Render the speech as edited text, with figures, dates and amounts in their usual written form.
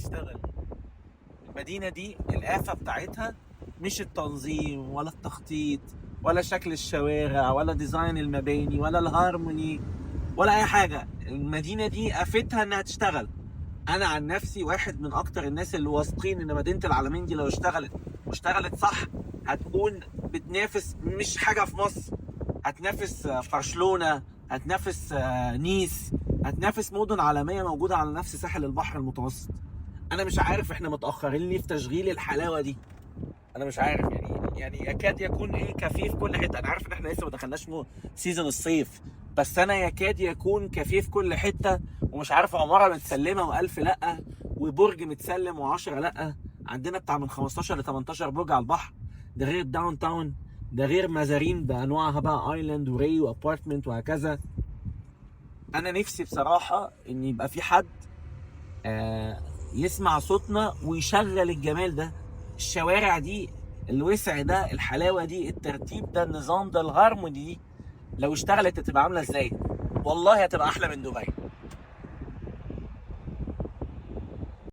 تشتغل. المدينة دي الآفة بتاعتها مش التنظيم ولا التخطيط ولا شكل الشوارع ولا ديزاين المباني ولا الهارموني ولا أي حاجة. المدينة دي آفتها إنها تشتغل. أنا عن نفسي واحد من أكتر الناس اللي واثقين إن مدينة العالمين دي لو اشتغلت صح هتكون بتنافس مش حاجة في مصر، هتنافس برشلونة، هتنافس نيس، هتنافس مدن عالمية موجودة على نفس ساحل البحر المتوسط. انا مش عارف احنا متاخرين ليه في تشغيل الحلاوه دي. انا مش عارف يعني يكاد يكون كافيه في كل حته. انا عارف ان احنا لسه ما دخلناش سيزون الصيف، بس انا يكاد يكون كافيه في كل حته. ومش عارف عماره متسلمه و1000 لا، وبرج متسلم و10 لا. عندنا بتاع من 15 ل 18 برج على البحر، ده غير الداون تاون، ده غير مزارين بانواعها بقى، ايلاند وري وابارتمنت وهكذا. انا نفسي بصراحه ان يبقى في حد يسمع صوتنا ويشغل الجمال ده، الشوارع دي، الوسع ده، الحلاوه دي، الترتيب ده، النظام ده، الهارموني دي. لو اشتغلت هتبقى عامله ازاي؟ والله هتبقى احلى من دبي.